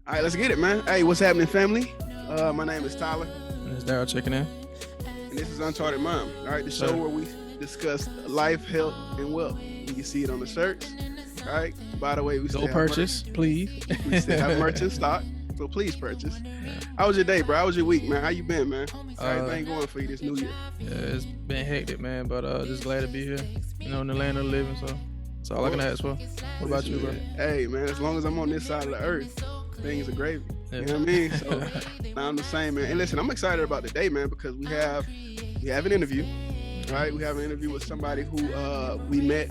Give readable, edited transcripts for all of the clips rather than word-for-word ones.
All right, let's get it, man. Hey, what's happening, family? My name is Tyler, And it's Daryl checking in. and this is Uncharted Mom. All right, the show Sir. where we discuss life, health, and wealth. You can see it on the shirts. All right. By the way, we still Go have purchase, please. merch. We still have merch in stock, so please purchase. How was your day, bro? How was your week, man? How you been, man? How's everything going for you this new year? Yeah, it's been hectic, man, but just glad to be here. You know, in the land of the living, so that's all I can ask for. What about you, bro? Hey, man, as long as I'm on this side of the earth, things are gravy. Yeah. You know what I mean? So I'm the same, man. And listen, I'm excited about the day, man, because we have an interview, right? We have an interview with somebody who we met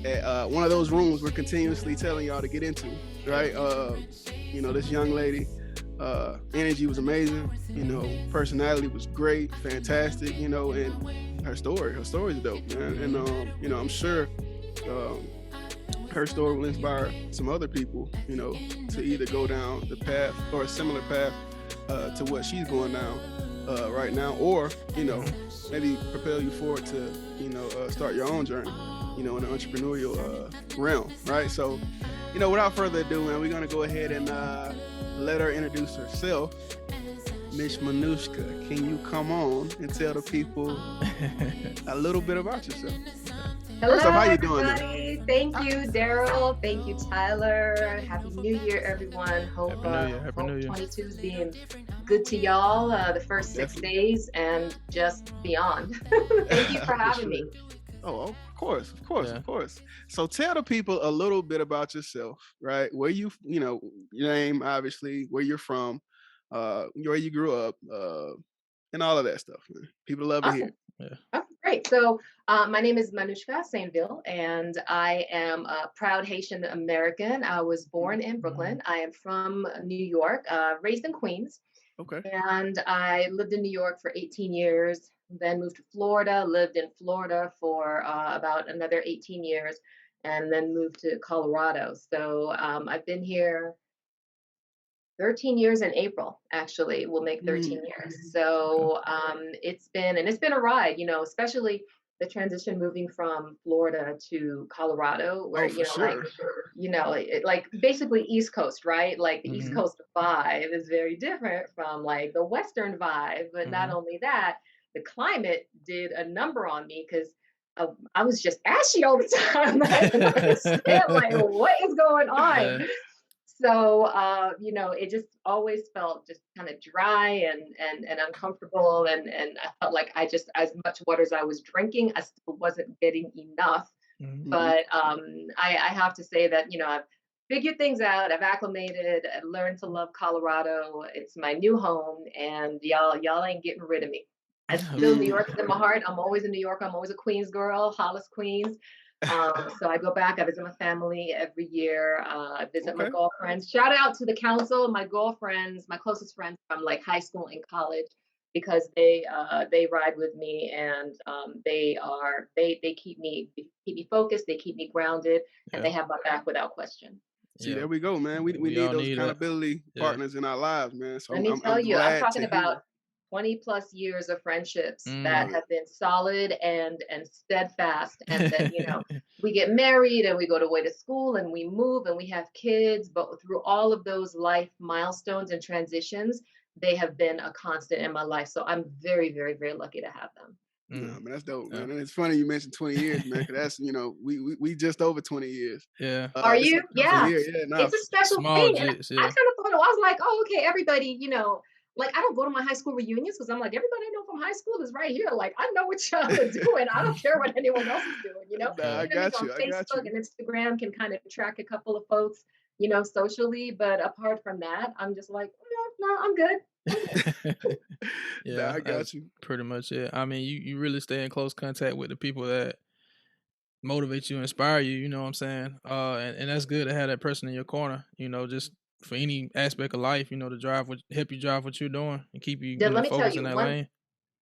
at one of those rooms we're continuously telling y'all to get into, right? You know, this young lady, energy was amazing. You know, personality was great, fantastic. You know, and her story is dope, man. And you know, I'm sure her story will inspire some other people, you know, to either go down the path or a similar path to what she's going down right now, or, you know, maybe propel you forward to, you know, start your own journey, you know, in the entrepreneurial realm, right? So, you know, without further ado, man, we're going to go ahead and let her introduce herself. Miss Manushka, can you come on and tell the people a little bit about yourself? Hello, First off, how you doing, man? everybody. Thank you, Daryl. Thank you, Tyler. Happy New Year, everyone. Hope, Happy New Year. Happy hope New Year. 22 is being good to y'all the first 6 Definitely. days and just beyond. Thank you for having me. Oh, of course, Yeah. of course. So tell the people a little bit about yourself, right? Where you know, your name, obviously, where you're from, where you grew up, and all of that stuff, man. People love to hear. Awesome. Oh, great. So my name is Manushka Sainville, and I am a proud Haitian American. I was born in Brooklyn. I am from New York, raised in Queens. Okay. And I lived in New York for 18 years, then moved to Florida, lived in Florida for about another 18 years, and then moved to Colorado. So I've been here 13 years in April, actually. We'll make 13 years. So it's been a ride, you know, especially the transition moving from Florida to Colorado, where, Oh, for sure. like basically East Coast, right? Like the East Mhm. Coast vibe is very different from like the Western vibe. But not Mhm. only that, the climate did a number on me because I was just ashy all the time. I didn't understand like what is going on. Yeah. So you know, it just always felt just kind of dry and uncomfortable, and I felt like I just, as much water as I was drinking, I still wasn't getting enough. Mhm. But I have to say that, you know, I've figured things out. I've acclimated. I've learned to love Colorado. It's my new home, and y'all ain't getting rid of me. I still, New York is in my heart. I'm always in New York. I'm always a Queens girl, Hollis, Queens. So I go back. I visit my family every year. I visit my Okay. girlfriends. Shout out to the council, my girlfriends, my closest friends from like high school and college, because they ride with me, and they keep me focused. They keep me grounded, and they Yeah. have my back without question. See, Yeah. there we go, man. We We need all those need that. accountability Yeah. partners in our lives, man. So Let me I'm tell you, I'm glad talking to about hear. 20 plus years of friendships that Mm. have been solid and steadfast. And then, you know, we get married and we go away to school and we move and we have kids. But through all of those life milestones and transitions, they have been a constant in my life. So I'm very, very, very lucky to have them. No, Mm. man, that's dope, Yeah. man. And it's funny you mentioned 20 years, man, because that's, you know, we just over 20 years. Yeah. Are This you? September Yeah. year, yeah, no, It's a special Small thing. And jits, I yeah. kind of thought, I was like, oh, okay, everybody, you know, like I don't go to my high school reunions because I'm like, everybody I know from high school is right here. Like, I know what y'all are doing. I don't care what anyone else is doing, you know? nah, I You know, maybe got on you, I got Facebook you. and Instagram can kind of track a couple of folks, you know, socially. But apart from that, I'm just like, no, I'm good. Nah, Yeah, I got that's you. pretty much it. I mean, you really stay in close contact with the people that motivate you, inspire you, you know what I'm saying? And that's good to have that person in your corner, you know, just for any aspect of life, you know, to help you drive what you're doing and keep you, Then let me tell focused in you, that one lane.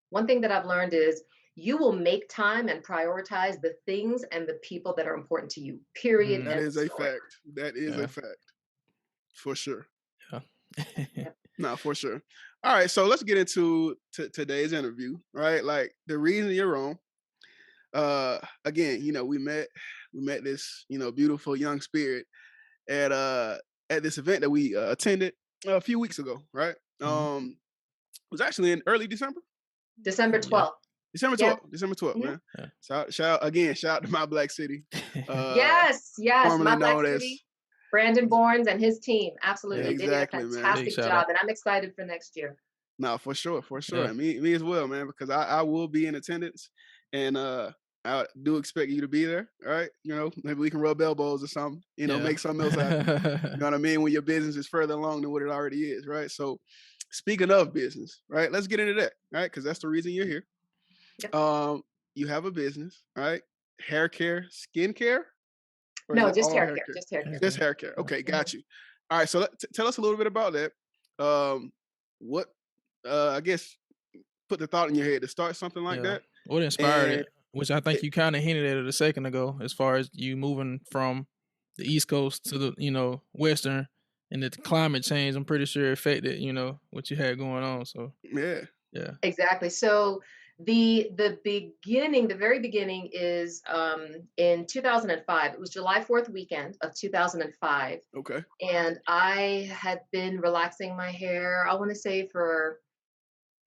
one thing that I've learned is you will make time and prioritize the things and the people that are important to you. Period. Mm, That End of is a story. fact. That is a yeah, fact. For sure. yeah. Yep. No, for sure. All right, so let's get into today's interview, right? Like the reason you're on. Again, you know, we met this, you know, beautiful young spirit at this event that we attended. a few weeks ago, right? Mhm. It was actually in early December. December Yeah. 12th. December Yeah. 12th. December 12th, Mhm. man. Yeah. Shout out to my Black City. Uh Yes, yes, formerly my Black known as City, Brandon Bournes and his team. Absolutely. Yeah. They did a exactly, man. Big fantastic shout job, out. and I'm excited for next year. No, for sure, for sure. Yeah. And me as well, man, because I will be in attendance and I do expect you to be there. All right. Maybe we can rub elbows or something, Yeah. make something else happen. You know what I mean? When your business is further along than what it already is, right? So speaking of business, right? Let's get into that, right? Because that's the reason you're here. Yep. You have a business, right? Hair care, skin care, or is No, it just all hair hair care, care? just hair care. Just hair care. Okay, Mhm. got you. All right, so tell us a little bit about that. What I guess put the thought in your head to start something like Yeah. that, What inspired and it? Which I think it, you kind of hinted at it a second ago, as far as you moving from the East Coast to the Western, and the climate change. I'm pretty sure affected what you had going on. So yeah, yeah. Exactly. So the beginning, the very beginning is in 2005. It was July 4th weekend of 2005, okay, and I had been relaxing my hair, I want to say for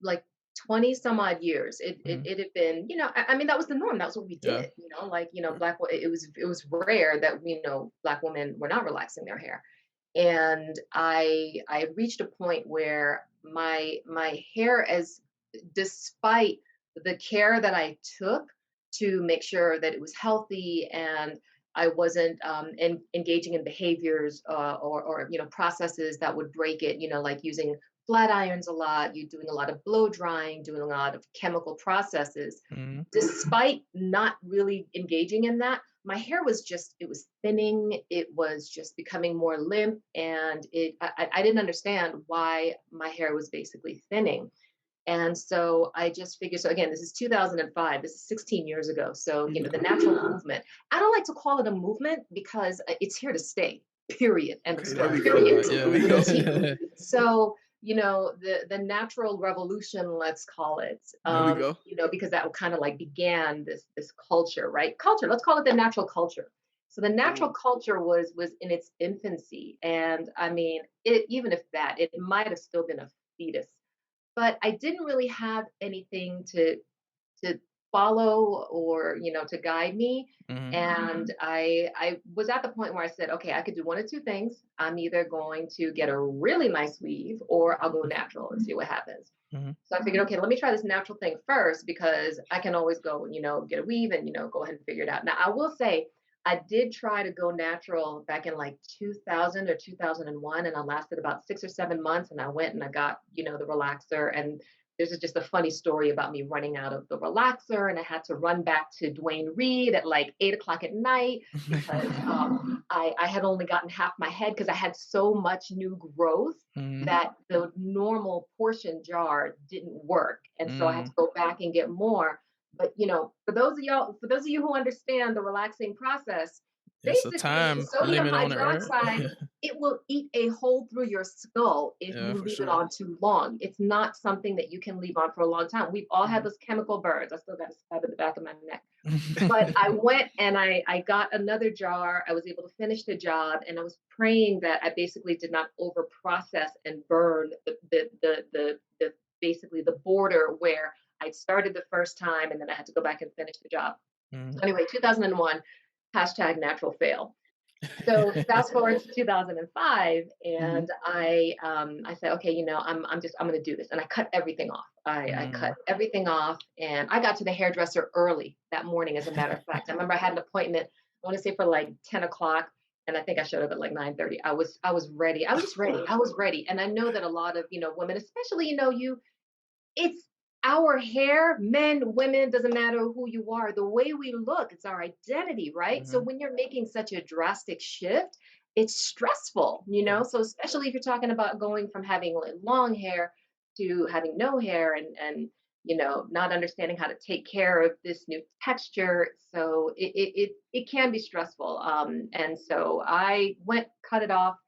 like 20 some odd years. Mhm. It had been, I mean, that was the norm. That was what we Yeah. did, like, it was rare that, Black women were not relaxing their hair. And I reached a point where my hair, as despite the care that I took to make sure that it was healthy and I wasn't engaging in behaviors or processes that would break it, like using flat irons a lot, you doing a lot of blow drying, doing a lot of chemical processes. Mhm. Despite not really engaging in that, my hair was just, it was thinning, it was just becoming more limp, and I didn't understand why my hair was basically thinning. And so I just figured, so again, this is 2005, this is 16 years ago. So, the okay, natural movement, I don't like to call it a movement because it's here to stay, period. End of okay. There story, we go. period. Right. There we With a go. T. So, the natural revolution, let's call it, There we go. because that kind of like began this culture, right? Culture, let's call it the natural culture. So the natural Boom. culture was in its infancy. And I mean, even if that, it might have still been a fetus, but I didn't really have anything to follow or to guide me. Mhm. And I was at the point where I said, okay, I could do one of two things. I'm either going to get a really nice weave or I'll go natural and see what happens. Mhm. So I figured, okay, let me try this natural thing first because I can always go, get a weave and, go ahead and figure it out. Now, I will say, I did try to go natural back in like 2000 or 2001, and I lasted about 6 or 7 months. And I went and I got, the relaxer. And there's just a funny story about me running out of the relaxer, and I had to run back to Dwayne Reed at like 8 o'clock at night because I had only gotten half my head because I had so much new growth Mhm. that the normal portion jar didn't work. And so I had to Mm. go back and get more. But for those of you who understand the relaxing process, It's a basically time sodium limit on it, hydroxide, right? it will eat a hole through your skull if Yeah, you for leave it sure. on too long. It's not something that you can leave on for a long time. We've all had Mhm. those chemical burns. I still got a scab in the back of my neck. But I went and I got another jar. I was able to finish the job, and I was praying that I basically did not over process and burn the basically the border where I started the first time, and then I had to go back and finish the job. So Mhm. anyway, 2001, hashtag natural fail. So fast forward to 2005, Mhm. and I said, okay, I'm going to do this, and I cut everything off. I cut Mm. everything off, and I got to the hairdresser early that morning. As a matter of fact, I remember I had an appointment. I want to say for like 10 o'clock, and I think I showed up at like 9:30. I was ready. I was just ready. I was ready, and I know that a lot of women, especially it's our hair, men, women, doesn't matter who you are, the way we look, it's our identity, right? So Mhm. when you're making such a drastic shift, it's stressful, Yeah. So especially if you're talking about going from having like long hair to having no hair and not understanding how to take care of this new texture. So it can be stressful. And so I went, cut it off,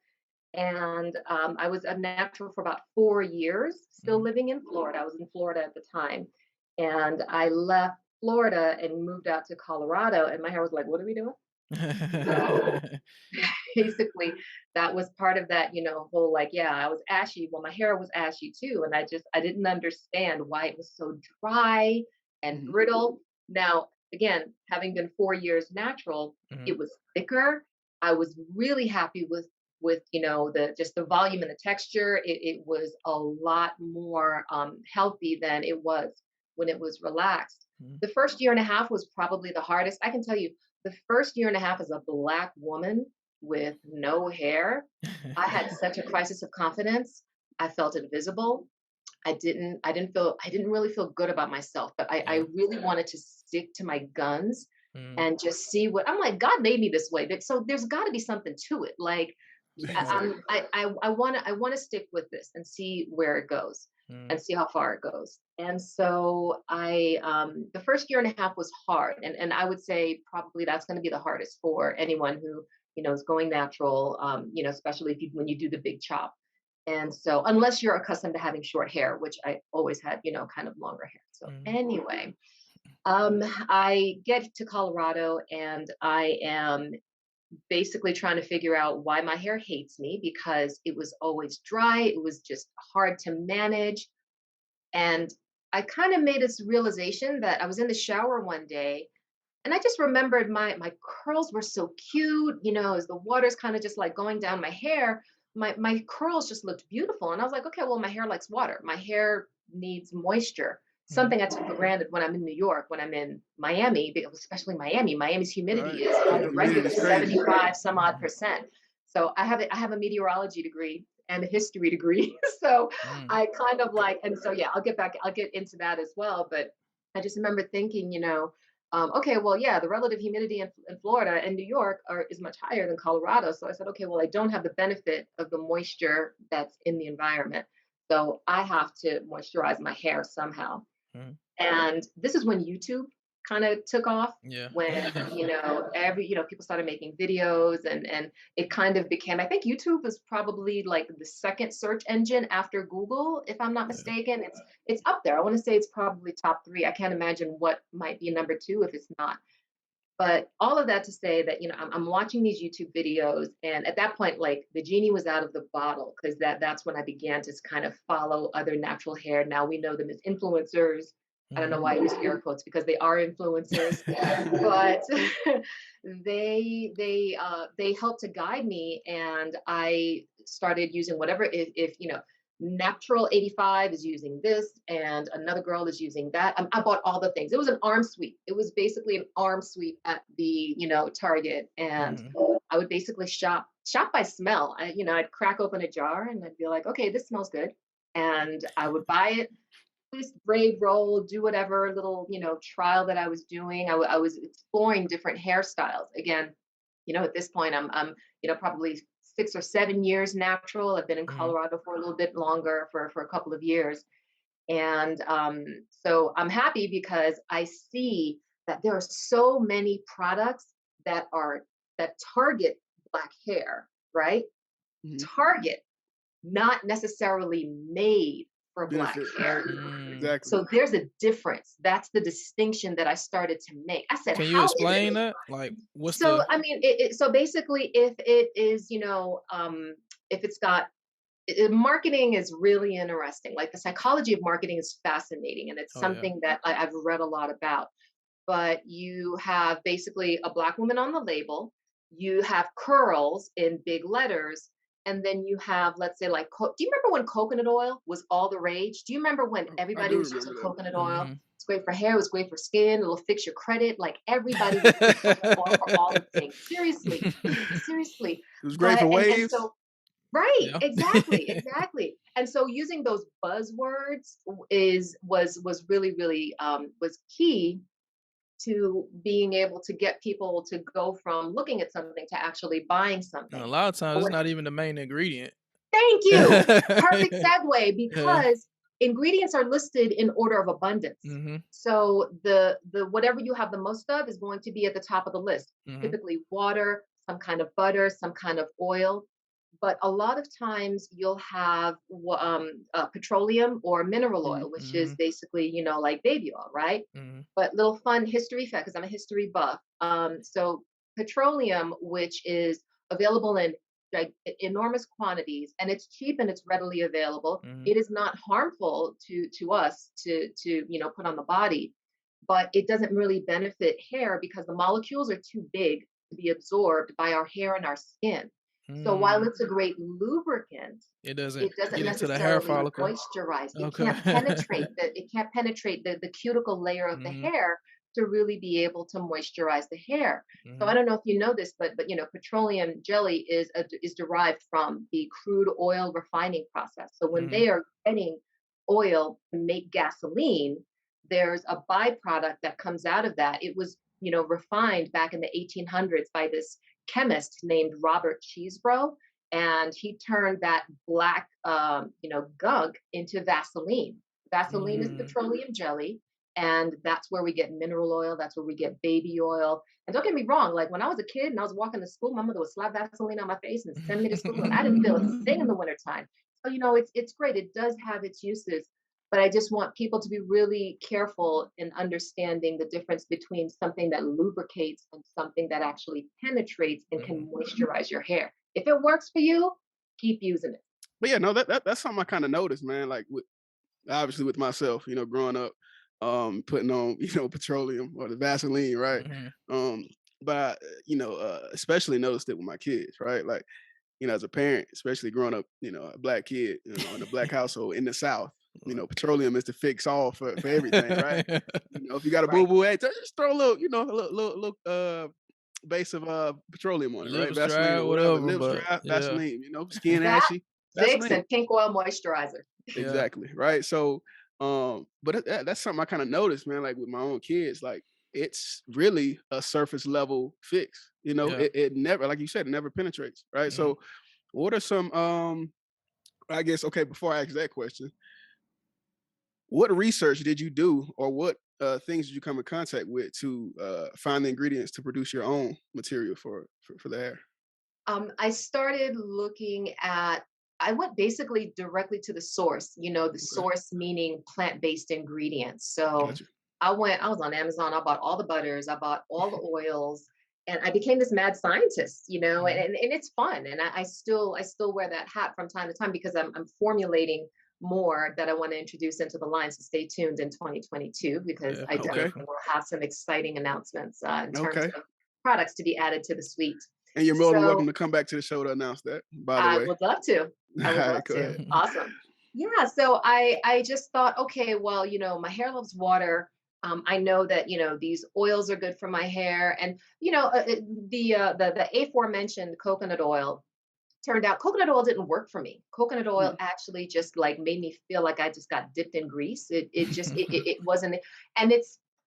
and I was a natural for about 4 years, still Mhm. living in Florida. I was in Florida at the time. And I left Florida and moved out to Colorado. And my hair was like, what are we doing? So basically that was part of that, whole like, yeah, I was ashy. Well, my hair was ashy too. And I didn't understand why it was so dry and Mhm. brittle. Now, again, having been 4 years natural, Mhm. it was thicker. I was really happy with the just the volume and the texture. It was a lot more healthy than it was when it was relaxed. Mhm. The first year and a half was probably the hardest. I can tell you, the first year and a half as a Black woman with no hair, I had such a crisis of confidence. I felt invisible. I didn't really feel good about myself, but I Yeah. really wanted to stick to my guns Mhm. and just see what I'm like, God made me this way. So there's got to be something to it. Like Exactly. I want to stick with this and see where it goes Mhm. and see how far it goes. And so the first year and a half was hard, and I would say probably that's going to be the hardest for anyone who is going natural. Especially if when you do the big chop. And so unless you're accustomed to having short hair, which I always had, kind of longer hair. So Mhm. anyway, I get to Colorado and I am basically trying to figure out why my hair hates me because it was always dry. It was just hard to manage. And I kind of made this realization that I was in the shower one day and I just remembered my curls were so cute, as the water's kind of just like going down my hair. My curls just looked beautiful. And I was like, okay, well, my hair likes water. My hair needs moisture. Mhm. Something I took for granted when I'm in New York, when I'm in Miami, especially Miami. Miami's humidity Right. is The humidity horrendous, is crazy. 75 some odd Mhm. percent. So I have a meteorology degree and a history degree. So Mhm. I kind of like, and so yeah, I'll get into that as well. But I just remember thinking, okay, well, yeah, the relative humidity in Florida and New York is much higher than Colorado. So I said, okay, well, I don't have the benefit of the moisture that's in the environment. So I have to moisturize my hair somehow. Mhm. And this is when YouTube kind of took off, Yeah. when, people started making videos and it kind of became, I think YouTube was probably like the second search engine after Google, if I'm not Yeah. mistaken. It's up there. I want to say it's probably top three. I can't imagine what might be number two if it's not. But all of that to say that, I'm watching these YouTube videos, and at that point, like the genie was out of the bottle because that's when I began to kind of follow other natural hair. Now we know them as influencers. I don't know Mhm. why I use air quotes because they are influencers, but they helped to guide me, and I started using whatever. If Natural 85 is using this, and another girl is using that. I bought all the things. It was an arm sweep. It was basically an arm sweep at the Target, and Mhm. I would basically shop by smell. I'd crack open a jar and I'd be like, okay, this smells good, and I would buy it. This braid roll, do whatever little trial that I was doing. I was exploring different hairstyles. Again, at this point, I'm probably 6 or 7 years natural. I've been in Mhm. Colorado for a little bit longer, for a couple of years. And so I'm happy because I see that there are so many products that target Black hair, right? Mhm. Target, not necessarily made for Black Benefit, right? hair. Mm. Exactly. So there's a difference. That's the distinction that I started to make. I said, Can you how is explain it? that? Like, what's So the I mean, so basically, if it is, if it's got marketing is really interesting. Like the psychology of marketing is fascinating, and it's Oh, yeah. something that I've read a lot about. But you have basically a Black woman on the label. You have curls in big letters. And then you have, let's say, like, do you remember when coconut oil was all the rage? Do you remember when I everybody do was using remember that. coconut oil? Mhm. It's great for hair, it was great for skin, it'll fix your credit. Like everybody was using coconut oil for all the things. Seriously, seriously. It was great for But and waves. so right, Yeah. exactly, exactly. And so using those buzzwords was really, really was key to being able to get people to go from looking at something to actually buying And a something. lot of times, But it's what not even the main ingredient. Thank you. Perfect Yeah. segue Yeah. because ingredients are listed in order of abundance. Mhm. So the whatever you have the most of is going to be at the top of the list. Mhm. Typically water, some kind of butter, some kind of oil. But a lot of times you'll have petroleum or mineral Mhm. oil, which is Mhm. basically, like baby oil, right? Mhm. But little fun history fact, because I'm a history buff. So petroleum, which is available in like enormous quantities, and it's cheap and it's readily available. Hmm. It is not harmful to us to put on the body, but it doesn't really benefit hair because the molecules are too big to be absorbed by our hair and our skin. So while Mm. it's a great lubricant, It doesn't it doesn't get into the hair necessarily follicle. moisturize. Okay. It can't penetrate the cuticle layer of the Hmm. hair to really be able to moisturize the hair. So I Hmm. don't know if you know this, but petroleum jelly is derived from the crude oil refining process. So when Hmm. they are getting oil to make gasoline, there's a byproduct that comes out of that. It was refined back in the 1800s by this chemist named Robert Cheesebro, and he turned that black gunk into Vaseline. Vaseline is Mm. petroleum jelly, and that's where we get mineral oil, that's where we get baby oil. And don't get me wrong, like when I was a kid and I was walking to school, my mother would slap Vaseline on my face and send me to school, and I didn't feel a thing in the wintertime. So it's great, it does have its uses, but I just want people to be really careful in understanding the difference between something that lubricates and something that actually penetrates and Mhm. can moisturize your hair. If it works for you, keep using it. But yeah, no, that's something I kind of noticed, man. Like with obviously with myself, growing up, putting on, petroleum or the Vaseline, right? Mhm. Um, but especially noticed it with my kids, right? Like, as a parent, especially growing up, a black kid, in a black household in the South, petroleum is the fix all for everything, right? If you got a boo Right. boo, hey, just throw a little, base of petroleum on it, right? Liver Vaseline strap, or whatever, whatever, lip but strap, yeah, Vaseline, skin That, ashy, Vicks, Vaseline. and pink oil moisturizer. yeah. Exactly, right? So, but that's something I kind of noticed, man, like with my own kids, like it's really a surface level fix. Yeah. It never, like you said, it never penetrates, right? Mhm. So, what are some, I guess, okay, before I ask that question, what research did you do or what things did you come in contact with to find the ingredients to produce your own material for the hair? I started looking at, I went basically directly to the source, the Okay, source meaning plant-based ingredients. So gotcha. I was on Amazon, I bought all the butters, I bought all the oils, and I became this mad scientist, and, Mhm. and, and it's fun. And I still wear that hat from time to time because I'm formulating more that I want to introduce into the line. So stay tuned in 2022 because I definitely Okay, Definitely. will have some exciting announcements in terms okay. of products to be added to the suite. And you're more than welcome So to come back to the show to announce that, by the I way. would love to. All I would love right, go to. ahead. Awesome. Yeah. So I just thought, okay, well, my hair loves water. I know that these oils are good for my hair, and the aforementioned coconut oil turned out coconut oil didn't work for me. Coconut oil Mm, actually just like made me feel like I just got dipped in grease. It wasn't, and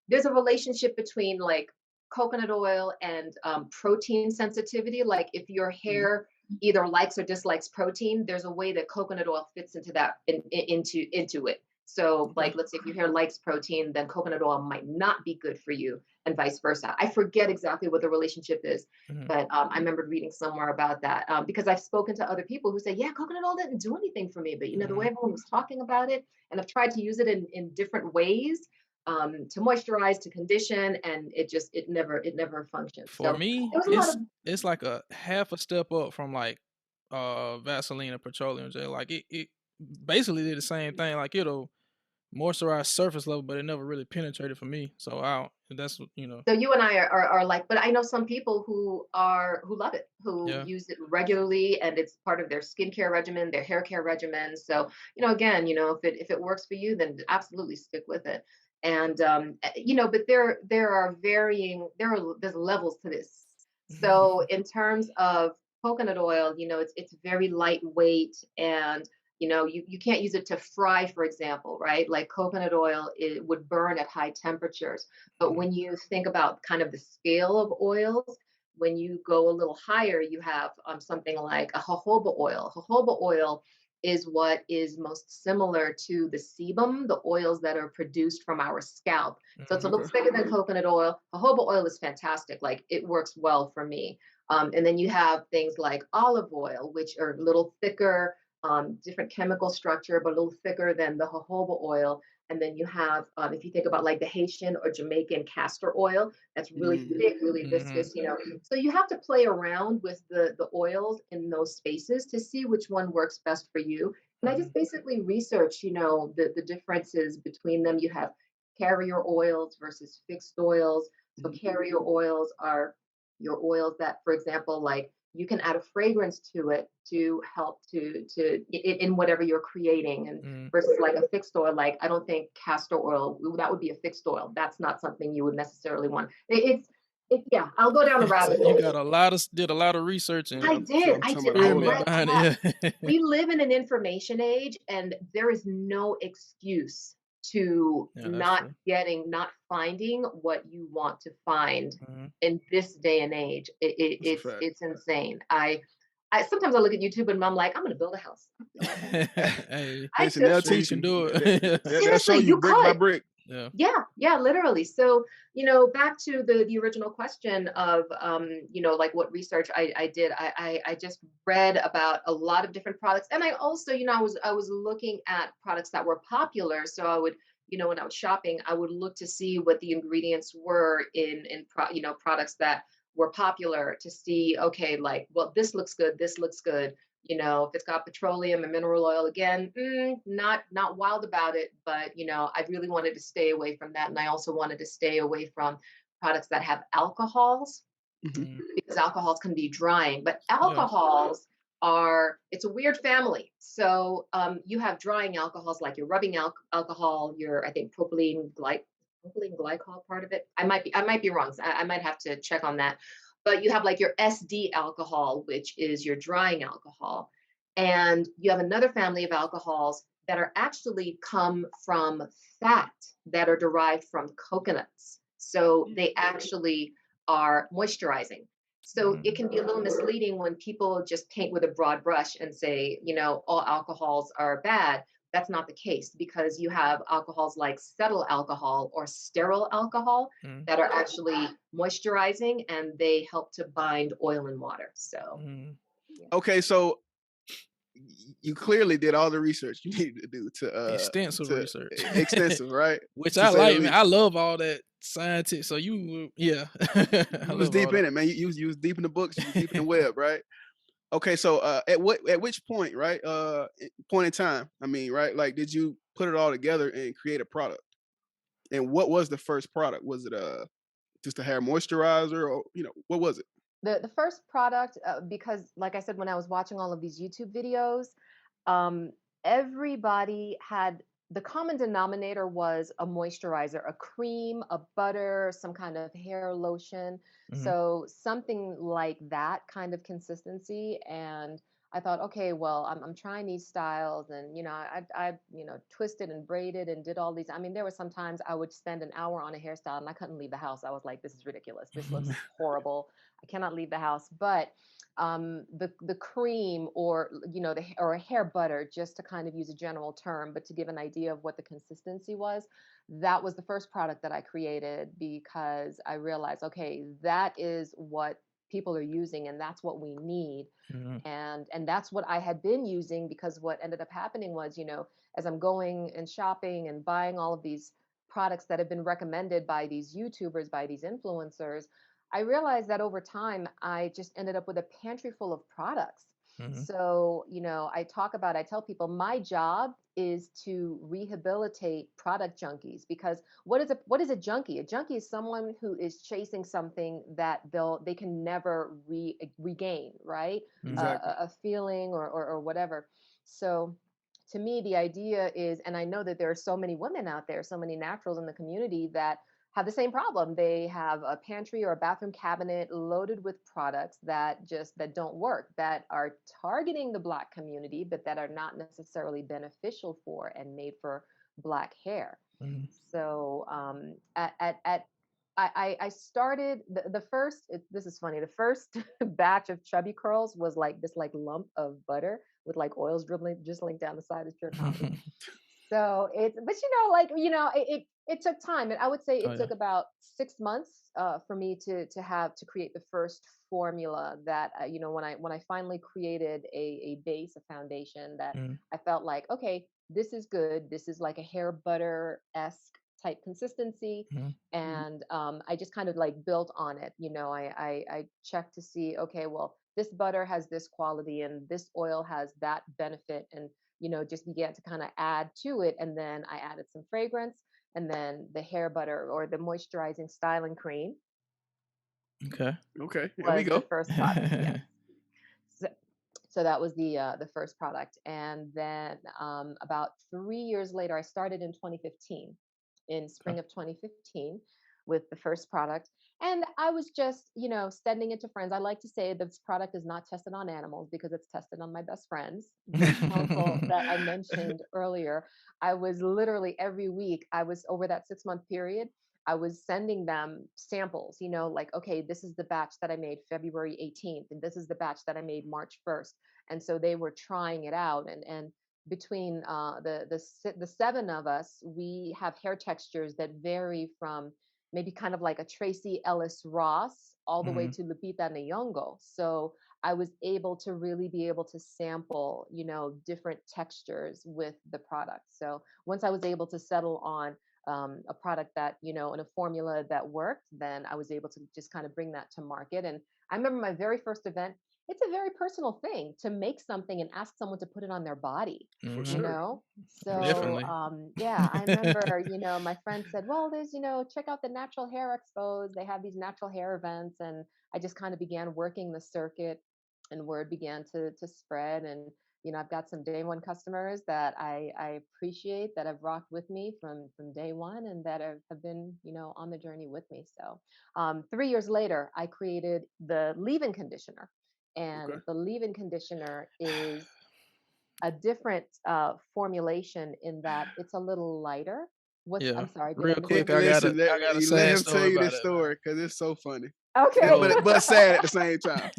there's a relationship between like coconut oil and protein sensitivity. Like if your mm, hair either likes or dislikes protein, there's a way that coconut oil fits into that into it. So Okay. like let's say if your hair likes protein, then coconut oil might not be good for you, and vice versa. I forget exactly what the relationship is, Mhm. but I remember reading somewhere about that because I've spoken to other people who say, yeah, coconut oil didn't do anything for me. But, the way Mhm. everyone was talking about it, and I've tried to use it in different ways to moisturize, to condition, and it never functioned. For So me, there was a lot of, it's like a half a step up from like Vaseline or petroleum jelly. Like it basically did the same thing. Like it'll moisturize surface level, but it never really penetrated for me. So I don't, that's. so you and I are like, but I know some people who love it, who Yeah. use it regularly, and it's part of their skincare regimen, their hair care regimen. So again, if it works for you, then absolutely stick with it. And but there's levels to this. So in terms of coconut oil, it's very lightweight, and you can't use it to fry, for example, right? Like coconut oil, it would burn at high temperatures. But Mhm. when you think about kind of the scale of oils, when you go a little higher, you have something like a jojoba oil. Jojoba oil is what is most similar to the sebum, the oils that are produced from our scalp. So it's a Mhm. little okay. thicker than coconut oil. Jojoba oil is fantastic. Like it works well for me. And then you have things like olive oil, which are a little thicker, different chemical structure, but a little thicker than the jojoba oil. And then you have, if you think about like the Haitian or Jamaican castor oil, that's really Mm. thick, really Mhm. viscous, you know. So you have to play around with the oils in those spaces to see which one works best for you. And I just Mhm. basically research, you know, the differences between them. You have carrier oils versus fixed oils. So Mhm. carrier oils are your oils that, for example, like you can add a fragrance to it to help in whatever you're creating, and Mhm. versus like a fixed oil, like I don't think castor oil, that would be a fixed oil. That's not something you would necessarily want. Yeah, I'll go down a So rabbit you hole. got a lot of did a lot of research and So I'm I talking did. about I hold experiment up. read behind that. it. Yeah. We live in an information age, and there is no excuse to Yeah, that's true. not finding what you want to find Mhm. in this day and age. That's a fact. It's insane. I sometimes I look at YouTube and I'm like, I'm gonna build a house. Hey, I Listen, I'm they'll just sure you teach can you. do it. They'll show seriously, you you brick by could. brick. Yeah. Yeah, yeah, literally. So, you know, back to the original question of, you know, like what research I did. I just read about a lot of different products, and I also, you know, I was looking at products that were popular. So I would, you know, when I was shopping, I would look to see what the ingredients were you know, products that were popular to see. Okay, like, well, this looks good. This looks good. You know, if it's got petroleum and mineral oil, again, not wild about it, but you know, I really wanted to stay away from that, and I also wanted to stay away from products that have alcohols, Mhm. Mhm. because alcohols can be drying. But Yeah. alcohols are, it's a weird family. So you have drying alcohols like your rubbing alcohol, your, I think, propylene glycol part of it. I might be wrong. So I might have to check on that. But you have like your SD alcohol, which is your drying alcohol. And you have another family of alcohols that are actually come from fat that are derived from coconuts. So they actually are moisturizing. So it Mhm. can be a little misleading when people just paint with a broad brush and say, you know, all alcohols are bad. That's not the case, because you have alcohols like cetyl alcohol or sterile alcohol Mhm. that are actually moisturizing, and they help to bind oil and water. So, Mhm. yeah. Okay, so you clearly did all the research you needed to do Extensive to research. extensive, right? Which To I say the like, man. I least. love all that scientific. So yeah. I You was love all deep in that. it, man. You was deep in the books. You was deep in the web, right? Okay, so at which point, right? Point in time. I mean, right? Like, did you put it all together and create a product? And what was the first product? Was it just a hair moisturizer, or what was it? The first product, because like I said, when I was watching all of these YouTube videos, um, everybody had, the common denominator was a moisturizer, a cream, a butter, some kind of hair lotion. Mhm. So something like that kind of consistency. And I thought, okay, well, I'm trying these styles, and you know, I you know, twisted and braided and did all these. I mean, there were sometimes I would spend an hour on a hairstyle and I couldn't leave the house. I was like, this is ridiculous. This looks horrible. I cannot leave the house. But the cream, or you know, or a hair butter, just to kind of use a general term, but to give an idea of what the consistency was. That was the first product that I created, because I realized, okay, that is what people are using, and that's what we need. Mhm. And that's what I had been using, because what ended up happening was, you know, as I'm going and shopping and buying all of these products that have been recommended by these YouTubers, by these influencers, I realized that over time I just ended up with a pantry full of products. Mhm. So, you know, I tell people my job is to rehabilitate product junkies, because what is a junkie? A junkie is someone who is chasing something that they can never regain, right? Mhm. Exactly. A feeling, or whatever. So to me, the idea is, and I know that there are so many women out there, so many naturals in the community that have the same problem. They have a pantry or a bathroom cabinet loaded with products that don't work, that are targeting the Black community, but that are not necessarily beneficial for and made for Black hair. Mhm. So at I started the first. This is funny. The first batch of chubby curls was like this, like lump of butter with like oils drizzling down the side. Is pure comedy. So it's, but you know, like, you know, it took time. And I would say Oh it yeah. took about 6 months for me to create the first formula that, you know, when I finally created a base, a foundation that Mhm. I felt like, okay, this is good. This is like a hair butter-esque type consistency. Mhm. And I just kind of like built on it. I checked to see, okay, well, this butter has this quality and this oil has that benefit. And, just began to kind of add to it. And then I added some fragrance and then the hair butter or the moisturizing styling cream Okay. Okay, here we was the go. first product. Yes. So, so that was the first product. And then about 3 years later, I started in 2015, in Okay. spring of 2015, with the first product. And I was just, sending it to friends. I like to say this product is not tested on animals because it's tested on my best friends. The council that I mentioned earlier, I was literally every week, I was over that 6 month period. I was sending them samples, like, okay, this is the batch that I made February 18th, and this is the batch that I made March 1st. And so they were trying it out. And between the seven of us, we have hair textures that vary from maybe kind of like a Tracy Ellis Ross all the way Mhm. to Lupita Nyong'o. So I was able to really be able to sample, different textures with the product. So once I was able to settle on a product that, and a formula that worked, then I was able to just kind of bring that to market. And I remember my very first event, it's a very personal thing to make something and ask someone to put it on their body, For you Mhm. sure, know? for sure. So, Definitely. yeah, I remember, my friend said, well, there's, check out the Natural Hair Expos. They have these natural hair events. And I just kind of began working the circuit and word began to spread. And I've got some day one customers that I appreciate that have rocked with me from day one and that have been, on the journey with me. So 3 years later, I created the leave-in conditioner. Okay. And the leave-in conditioner is a different formulation in that it's a little lighter. Yeah. I'm sorry, did I Real miss quick, anything? Listen, I got a you let sad him tell story you about this it, man. story because it's so funny, Okay. So but sad at the same time.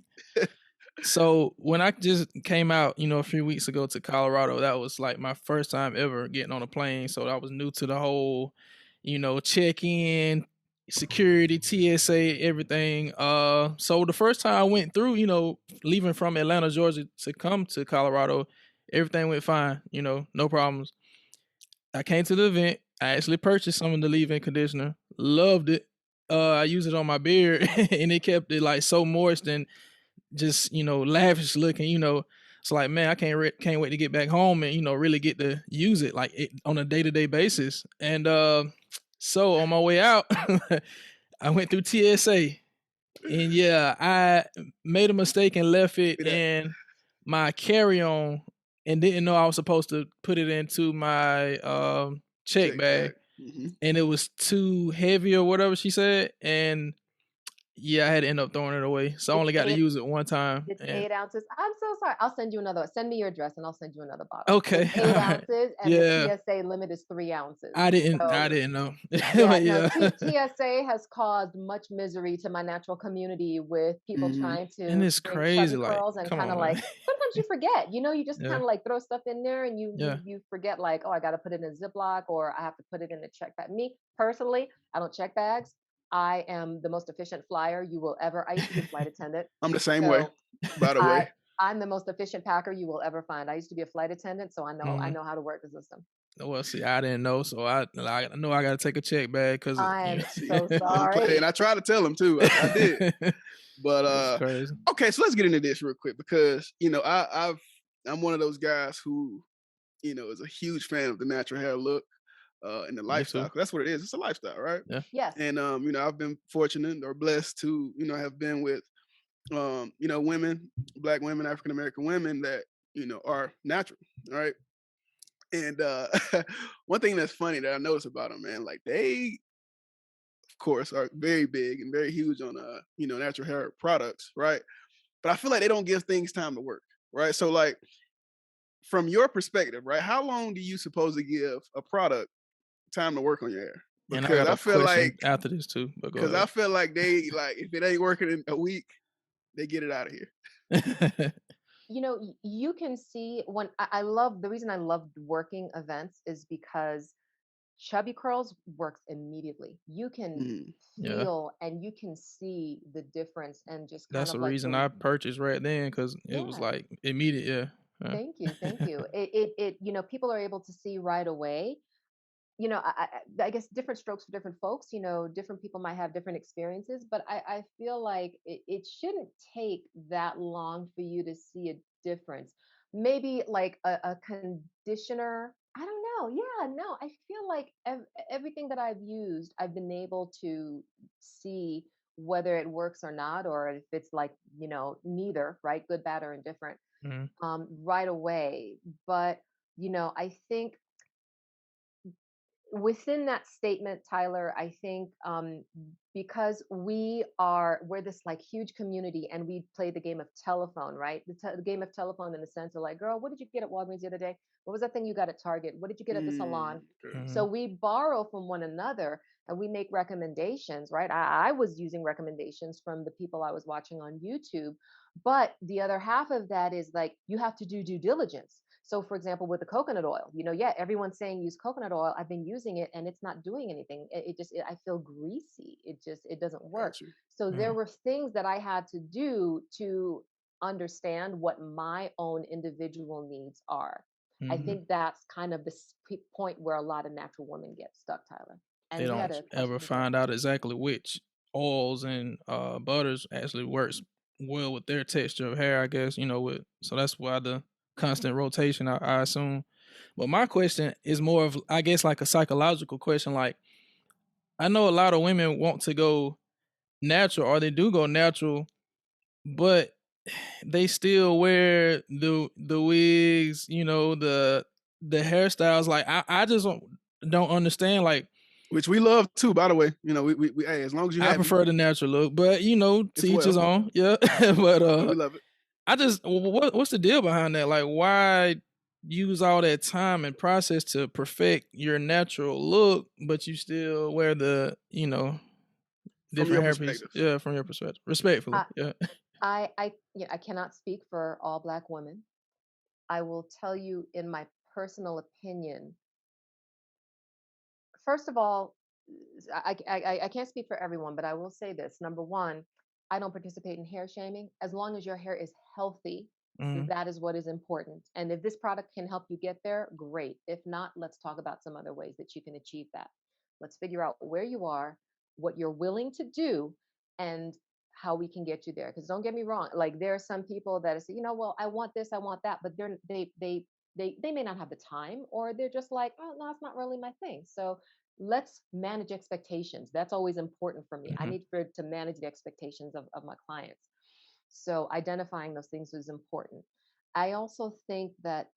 so when I just came out, a few weeks ago to Colorado, that was like my first time ever getting on a plane. So I was new to the whole, check in, security, TSA, everything. So the first time I went through, leaving from Atlanta, Georgia to come to Colorado, everything went fine, no problems. I came to the event. I actually purchased some of the leave-in conditioner. Loved it. I used it on my beard and it kept it like so moist and just lavish looking. It's like, man, I can't wait to get back home and really get to use it like on a day-to-day basis. And so on my way out, I went through TSA and yeah, I made a mistake and left it See that in my carry-on and didn't know I was supposed to put it into my check check bag. bag, Hmm. and it was too heavy or whatever she said, and yeah, I had to end up throwing it away. So I It's only got to eight. use it one time. It's And 8 ounces. I'm so sorry. I'll send you another. Send me your address and I'll send you another bottle. okay, It's all eight right, ounces, and the yeah, TSA limit is 3 ounces. I So didn't know, yeah, but no, yeah, TSA has caused much misery to my natural community with people Hmm. trying and to it's bring crazy. chubby Like, curls and come kind of on, like man, sometimes you forget, you just yeah, kind of like throw stuff in there and yeah, you forget like, oh, I got to put it in a Ziploc or I have to put it in a check bag. Me personally, I don't check bags. I am the most efficient flyer you will ever. I used to be a flight attendant. I'm the same way, So by the I way. I'm the most efficient packer you will ever find. I used to be a flight attendant, so I Mhm. know how to work the system. Well, see, I didn't know, so I know I got to take a check bag because I'm See, so don't play. And sorry. I tried to tell him too. I did. But it's crazy. okay, so let's get into this real quick because I'm one of those guys who is a huge fan of the natural hair look and the Me lifestyle. too. 'Cause that's what it is. It's a lifestyle, right? Yeah. Yes. And I've been fortunate or blessed to have been with women, black women, African American women that are natural, right? And one thing that's funny that I notice about them, man, like they of course are very big and very huge on natural hair products, right? But I feel like they don't give things time to work, right? So like from your perspective, right, how long do you suppose to give a product time to work on your hair? And I Because got I a feel question like after this too, but go because I feel like they like if it ain't working in a week, they get it out of here. ahead. You can see when I love the reason I love working events is because chubby curls works immediately. You can Mhm. Yeah, feel and you can see the difference and just kind that's of the like reason the I purchased right then because it was yeah. like immediate. Yeah. Yeah. Thank you, thank you. People are able to see right away. I guess different strokes for different folks. Different people might have different experiences, but I feel like it shouldn't take that long for you to see a difference. Maybe like a conditioner. I don't know. Yeah, no, I feel like everything that I've used, I've been able to see whether it works or not, or if it's like, neither, right? Good, bad, or indifferent, Mhm. right away. But, I think within that statement, Tyler, I think because we're this like huge community, and we play the game of telephone, right? The game of telephone, in the sense of like, girl, what did you get at Walgreens the other day? What was that thing you got at Target? What did you get at the salon? Okay. So Mhm. we borrow from one another, and we make recommendations, right? I was using recommendations from the people I was watching on YouTube. But the other half of that is like, you have to do due diligence. So, for example, with the coconut oil, yeah, everyone's saying use coconut oil. I've been using it, and it's not doing anything. I feel greasy. It doesn't work. Got you. So there Mhm. were things that I had to do to understand what my own individual needs are. I Mhm. think that's kind of the point where a lot of natural women get stuck, Tyler. They And you had don't Got a you. ever question as well. find out exactly which oils and butters actually works well with their texture of hair, I guess, so that's why the constant rotation, I assume. But my question is more of, I guess, like a psychological question. Like, I know a lot of women want to go natural, or they do go natural, but they still wear the wigs, the hairstyles. Like, I just don't understand. Like, Which we love too, by the way. Hey, as long as you I happy, prefer the natural look, but to it's each his well. own. Yeah. But We love it. I just, what's the deal behind that? Like, why use all that time and process to perfect your natural look, but you still wear the, From your different hairpiece? perspective. Yeah, from your perspective, respectfully. I, Yeah. I cannot speak for all Black women. I will tell you, in my personal opinion, first of all, I can't speak for everyone, but I will say this. Number one, I don't participate in hair shaming. As long as your hair is healthy, Hmm. that is what is important. And if this product can help you get there, great. If not, let's talk about some other ways that you can achieve that. Let's figure out where you are, what you're willing to do, and how we can get you there. Because don't get me wrong, like there are some people that say, well, I want this, I want that, but they may not have the time, or they're just like, oh no, it's not really my thing. So let's manage expectations. That's always important for me. I Hmm. need to manage the expectations of my clients. So identifying those things is important. I also think that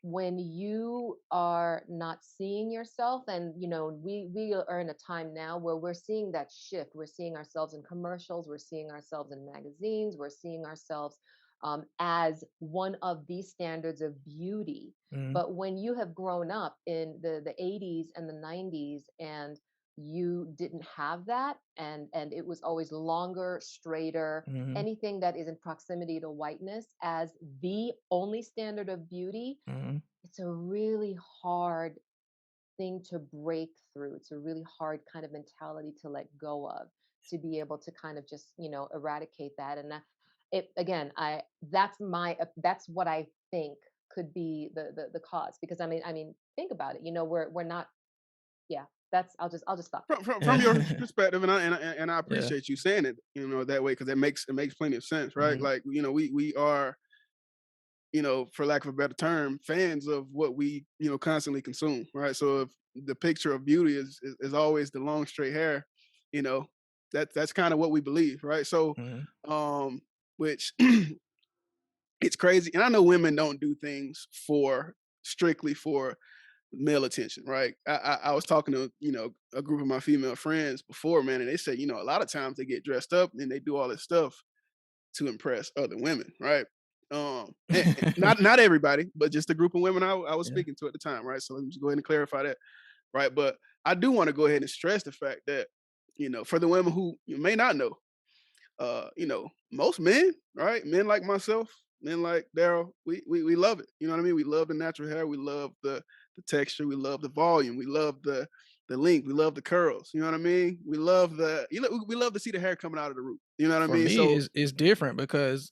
when you are not seeing yourself, and we are in a time now where we're seeing that shift. We're seeing ourselves in commercials, we're seeing ourselves in magazines, we're seeing ourselves as one of these standards of beauty. Hmm. But when you have grown up in the 80s and the 90s, and you didn't have that, and it was always longer, straighter, Hmm. anything that is in proximity to whiteness as the only standard of beauty, Hmm. it's a really hard thing to break through. It's a really hard kind of mentality to let go of, to be able to kind of just, eradicate that. And it again, that's what I think could be the cause. Because I mean, think about it. We're not. Yeah, that's. I'll just stop there. From your perspective, and I Yeah. appreciate you saying it, that way, because it makes plenty of sense, right? Hmm. Like, we are, for lack of a better term, fans of what we, constantly consume, right? So if the picture of beauty is always the long straight hair, you know, that's kind of what we believe, right? So, Hmm. which it's crazy, and I know women don't do things for strictly for male attention, right? I was talking to a group of my female friends before, man, and they said, a lot of times they get dressed up and they do all this stuff to impress other women, right? And not everybody, but just a group of women I was Yeah. speaking to at the time, right? So let me just go ahead and clarify that, right? But I do want to go ahead and stress the fact that for the women who you may not know, most men, right? Men like myself, men like Daryl, we love it. You know what I mean? We love the natural hair. We love the texture. We love the volume. We love the length. We love the curls. You know what I mean? We love we love to see the hair coming out of the root. You know what I For mean? me, So it's different because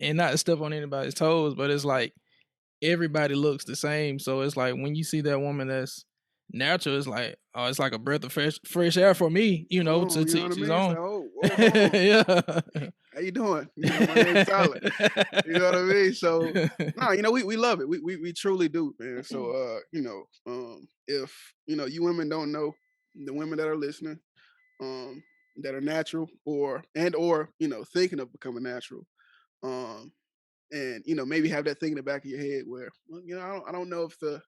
and not to step on anybody's toes, but it's like everybody looks the same. So it's like when you see that woman that's natural, it's like, oh, it's like a breath of fresh air for me, You know to what I each his mean? It's like, own. oh, whoa, hold on. Yeah. How you doing? My name's Tyler. You know what I mean? So no, we love it. We truly do, man. So if you women don't know, the women that are listening, that are natural or thinking of becoming natural, um, and maybe have that thing in the back of your head where, well, I don't know if the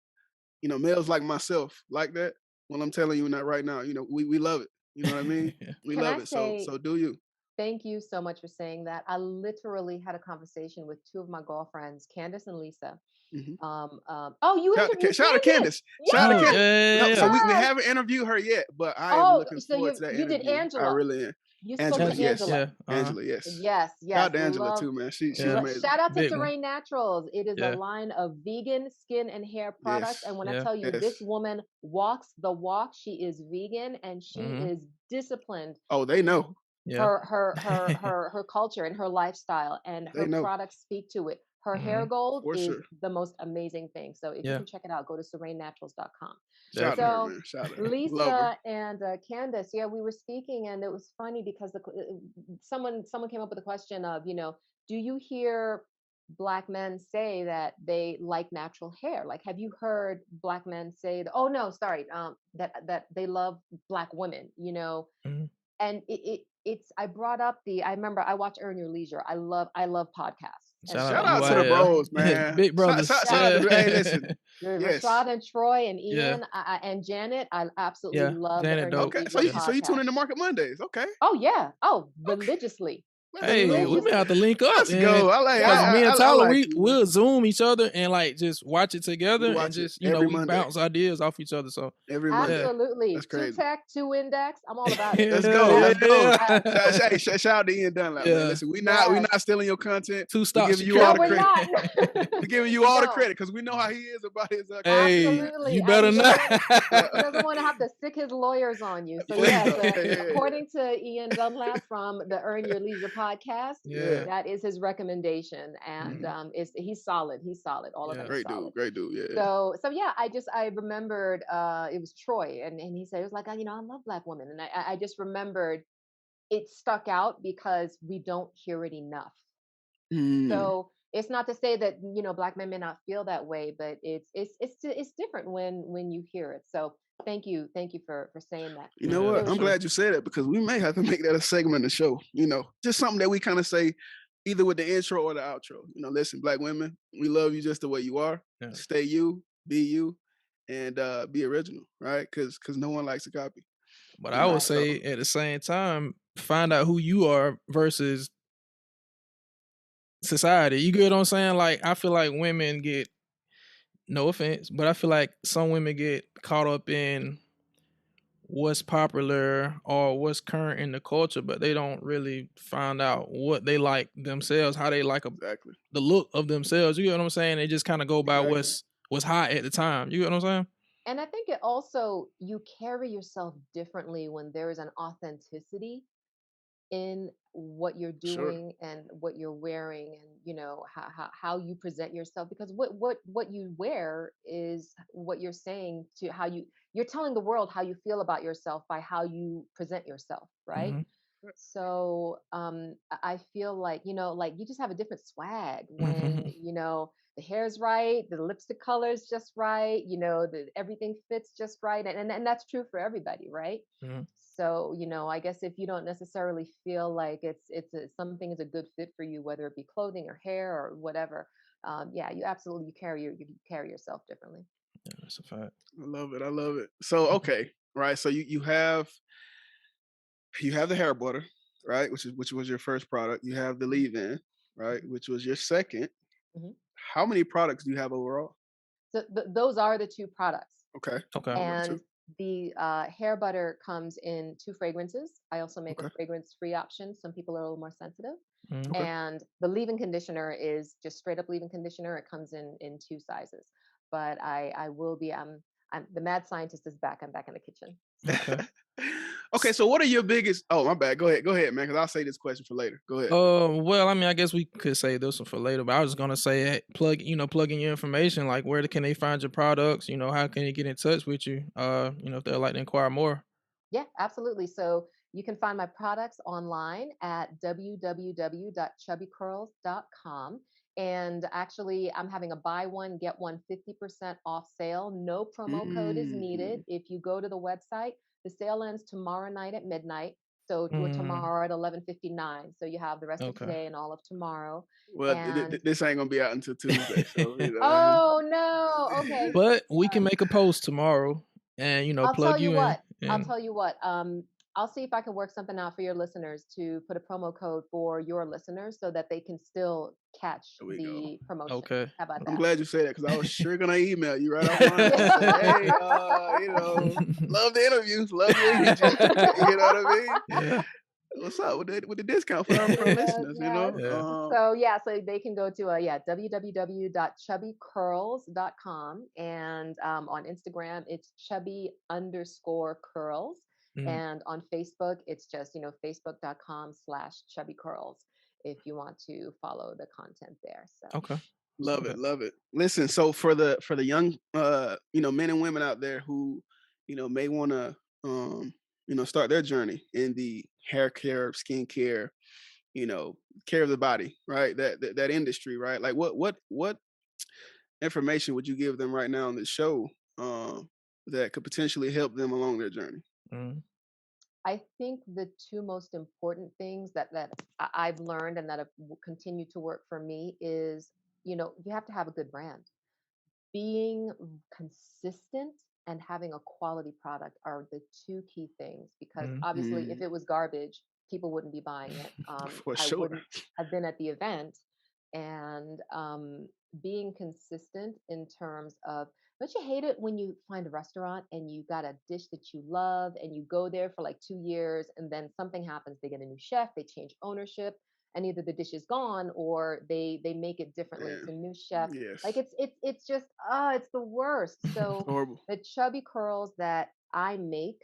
males like myself like that. Well, I'm telling you that right now. We love it. You know what I mean? We Can I love it. So say do you? thank you so much for saying that? I literally had a conversation with two of my girlfriends, Candace and Lisa. Hmm. Oh, you interviewed Shout out to Candace? Candace. Shout out to Oh, Candace. No, yeah. so we Yes. haven't interviewed her yet, but I am Oh, looking so forward to that you did interview. I Angela. really am. You spoke Angela, to Angela, yes. Angela. yeah, Angela, yes. Yes, Shout out yes. to Angela Love. too, man. She's yeah, amazing. Shout out to big one. Serene Naturals. It is a Yeah, line of vegan skin and hair products. Yes. And when I yeah. tell you Yes. this woman walks the walk, she is vegan and she Hmm. is disciplined Oh, they in know. Yeah. her culture and her lifestyle, and They her know products speak to it. Her hair Hmm. gold for is sure. the most amazing thing. So if you Yeah, can check it out, go to serenenaturals.com. Shout out to her, So man. Shout out to her. Love her. Lisa and Candace, yeah, we were speaking, and it was funny because someone came up with a question of, do you hear Black men say that they like natural hair? Like, have you heard Black men say, oh no, sorry, that they love Black women, hmm, and it's I brought up I remember I watch Earn Your Leisure. I love podcasts. And shout Shout out so out to UIL, the bros, man. big brothers. Shout out to hey, listen. Yes. Rashad and Troy and Yeah, Ian and Janet, I absolutely yeah. love the Janet Earn Your dope. Okay. So Leisure you tune podcast. into Market Mondays. Okay. Oh yeah. Oh, Okay. religiously. Let's Hey, we go. may have to link up, Let's man. go. I like Because me and I Tyler, like you. we'll Zoom each other and like just watch it together and watch it just every we Monday. bounce ideas off each other. So Every Monday. Absolutely. That's Two crazy. tech, two index. I'm all about it. Let's go. Let's go. Yeah. Shout out to Ian Dunlap, Yeah. man. Listen, we not Yes. stealing your content. Two We're stock giving you all No, the we're credit. not. We're giving you all the No. credit because we know how he is about his Hey, Absolutely. you And better he not. doesn't want to have to stick his lawyers on you. So Please yes, don't. Yeah. according to Ian Dunlap from the Earn Your Leisure podcast, Yeah. that is his recommendation, and he's solid. He's solid. All of Yeah. them are solid. Great dude. Yeah. So yeah, I remembered it was Troy, and he said it was like, I love Black women, and I just remembered it stuck out because we don't hear it enough. Mm. So it's not to say that Black men may not feel that way, but it's different when you hear it. So thank you for saying that. You know what? I'm glad you said it because we may have to make that a segment of the show. Just something that we kind of say either with the intro or the outro. Listen, Black women, we love you just the way you are. Yeah. Stay you, be you, and be original, right? Because no one likes to copy. But I would say at the same time, find out who you are versus society. You get what I'm saying? Like, I feel like women get, no offense, but I feel like some women get caught up in what's popular or what's current in the culture, but they don't really find out what they like themselves, how they like Exactly. the look of themselves. You get what I'm saying? They just kind of go by what's hot at the time. You get what I'm saying? And I think it also, you carry yourself differently when there is an authenticity in what you're doing and what you're wearing, and how you present yourself, because what you wear is what you're saying to how you're telling the world how you feel about yourself by how you present yourself, right? Mhm. So I feel like like you just have a different swag when the hair's right, the lipstick color's just right, everything fits just right, and that's true for everybody, right? Mhm. So I guess if you don't necessarily feel like something is a good fit for you, whether it be clothing or hair or whatever, yeah, you absolutely carry yourself differently. Yeah, that's a fact. I love it. So okay, right. So you have the hair butter, right, which was your first product. You have the leave-in, right, which was your second. Mhm. How many products do you have overall? So those are the two products. Okay. And the hair butter comes in 2 fragrances. I also make a fragrance-free option. Some people are a little more sensitive. Mhm. And the leave-in conditioner is just straight up leave-in conditioner. It comes in 2 sizes. But I will be I'm the mad scientist is back. I'm back in the kitchen. Okay. Okay, so what are your biggest? Oh, my bad. Go ahead, man. Because I'll say this question for later. Go ahead. Well, I mean, I guess we could save this one for later, but I was gonna say, plug in your information. Like, where can they find your products? How can they get in touch with you? If they'd like to inquire more. Yeah, absolutely. So you can find my products online at www.chubbycurls.com. And actually, I'm having a buy one, get one 50% off sale. No promo code is needed. Mm. If you go to the website, the sale ends tomorrow night at midnight. So Mm, tomorrow at 11:59. So you have the rest of okay. today and all of tomorrow. Well, And this ain't gonna be out until Tuesday, so oh no, okay. But we can make a post tomorrow and I'll tell plug you you in. what. I'll And tell you what. I'll see if I can work something out for your listeners to put a promo code for your listeners so that they can still catch there we go. the promotion. okay. How about I'm that? glad you said that because I was sure gonna email you right offline and say, "Hey, love the interviews, love your energy." You know what I mean? Yeah. What's up with the discount for our Yes, listeners? yes. Yeah. So yeah, so they can go to www.chubbycurls.com, and on Instagram it's chubby_curls, Mm, and on Facebook it's just facebook.com/chubbycurls if you want to follow the content there. So okay. Love Okay. it, love it. Listen, so for the young men and women out there who, may want to start their journey in the hair care, skin care, care of the body, right? That industry, right? Like what information would you give them right now on the show that could potentially help them along their journey? Mm, I think the two most important things that I've learned and that have continued to work for me is, you have to have a good brand. Being consistent and having a quality product are the two key things, because mm, obviously if Mm, it was garbage, people wouldn't be buying it. for I sure. wouldn't have been at the event. And being consistent in terms of, don't you hate it when you find a restaurant and you got a dish that you love and you go there for like 2 years and then something happens, they get a new chef, they change ownership, and either the dish is gone or they make it differently, it's Man, a new chef. Like yes. it's just it's the worst. It's So horrible. the chubby curls that I make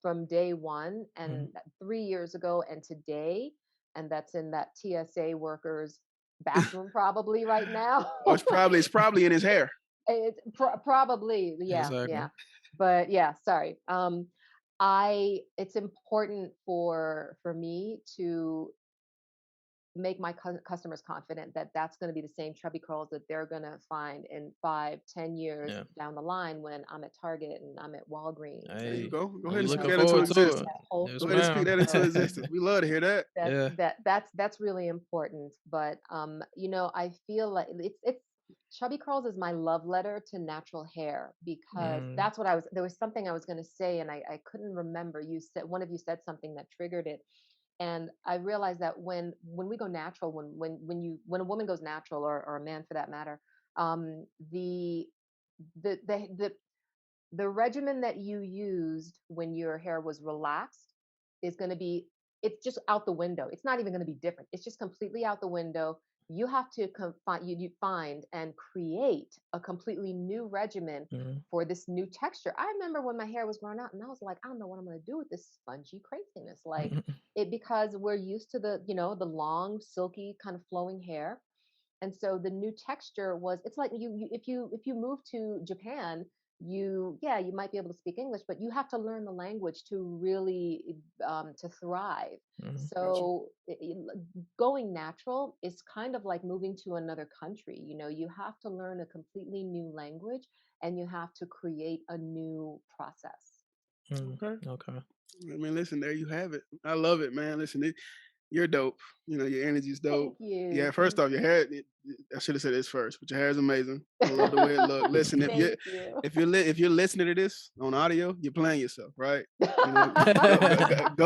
from day one mm. and 3 years ago and today, and that's in that TSA workers bathroom probably right now. Oh, it's probably in his hair. It's probably, yeah, Exactly. yeah. But yeah, sorry. I it's important for me to make my customers confident that that's going to be the same chubby curls that they're going to find in 5, 10 years Yeah. down the line when I'm at Target and I'm at Walgreens There you Hey, and go. Go ahead we and speak looking that into forward to it. existence. Whole Yes, Go ahead and speak ma'am. that into existence. We love to hear that. that's Yeah. that's really important. But I feel like it's chubby curls is my love letter to natural hair, because Mm, that's what there was something I was going to say and I couldn't remember. You said, one of you said something that triggered it, and I realized that when we go natural, when a woman goes natural, or a man for that matter, um the the the the the regimen that you used when your hair was relaxed is going to be, it's just out the window. It's not even going to be different. It's just completely out the window. You have to you find and create a completely new regimen mm, for this new texture. I remember when my hair was growing out and I was like, I don't know what I'm going to do with this spongy craziness. Like it, because we're used to the long, silky kind of flowing hair. And so the new texture was, it's like if you move to Japan, you might be able to speak English, but you have to learn the language to really to thrive. mm, Gotcha. So going natural is kind of like moving to another country. You have to learn a completely new language and you have to create a new process. mm. Okay. Okay. I mean, listen, there you have it. I love it, man. Listen, you're dope. Your energy's dope. Thank you. Yeah, first Thank off, your you. hair. I should have said this first, but your hair is amazing. I love the way it looks. Listen, Thank you. if you're listening to this on audio, you're playing yourself, right? Go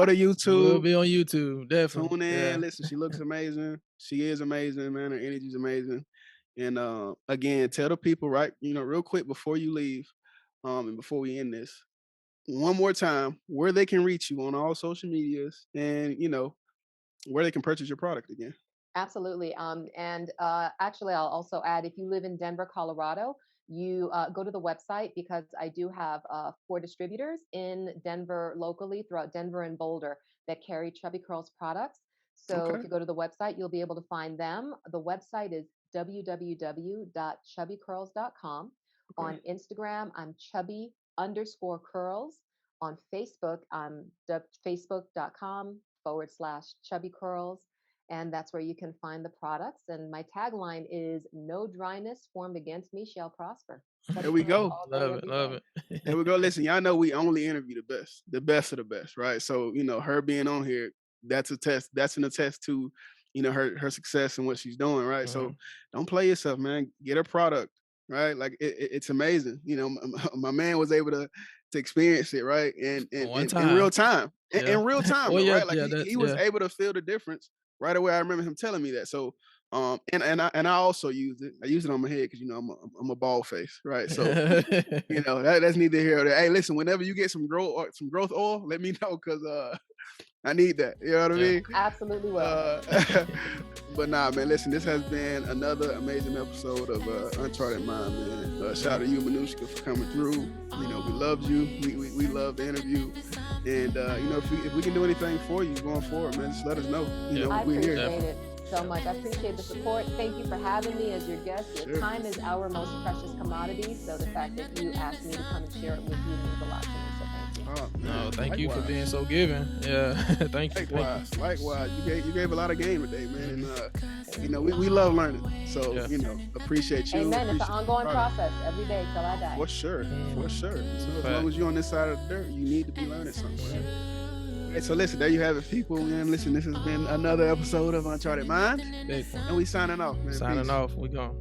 to We'll YouTube, be on YouTube, definitely. tune in. Yeah. Listen, she looks amazing. She is amazing, man. Her energy's amazing. And again, tell the people, right? Real quick before you leave, and before we end this, one more time, where they can reach you on all social medias, and where they can purchase your product again. Absolutely. And actually, I'll also add, if you live in Denver, Colorado, you go to the website, because I do have 4 distributors in Denver locally, throughout Denver and Boulder, that carry Chubby Curls products. So Okay. if you go to the website, you'll be able to find them. The website is www.chubbycurls.com. Okay. On Instagram, I'm chubby_curls. On Facebook, I'm facebook.com/chubbycurls. And that's where you can find the products. And my tagline is, "No dryness formed against me shall prosper." There we go. All day, Love it, every love day. it. There we go. Listen, y'all know we only interview the best of the best, right? So, her being on here, that's a test. That's an attest to, her success and what she's doing, right? So don't play yourself, man. Get her product, right? Like it's amazing. My man was able to experience it, right? And One in real time. time. In Yeah. real time, Well, though, yeah, right? Like yeah, that, he was yeah. able to feel the difference right away. I remember him telling me that. So and I also used it. I use it on my head because I'm a bald face, right? So that's neither here or there. Hey, listen, whenever you get some growth oil, let me know, because I need that. You know what I Yeah. mean? Absolutely will. But nah, man, listen, this has been another amazing episode of Uncharted Mind, man. Shout out to you, Manushka, for coming through. We loved you. We love the interview. And if we can do anything for you going forward, man, just let us know. I we're here. appreciate it so much. I appreciate the support. Thank you for having me as your guest. Your Sure. time is our most precious commodity. So the fact that you asked me to come and share it with you means a lot to me. So thank you. Oh, No, man, thank you for likewise. being so giving. Yeah. Thank you. Likewise. You gave a lot of game today, man. And we love learning. So, Yeah. appreciate you. Amen. It's an appreciate ongoing the product. process every day till I die. For sure. For sure. So as Fact. long as you're on this side of the dirt, you need to be learning something. Right? Okay, so listen, there you have it, people. And listen, this has been another episode of Uncharted Mind. Big one. And we signing off, man. Signing Peace. off. We gone.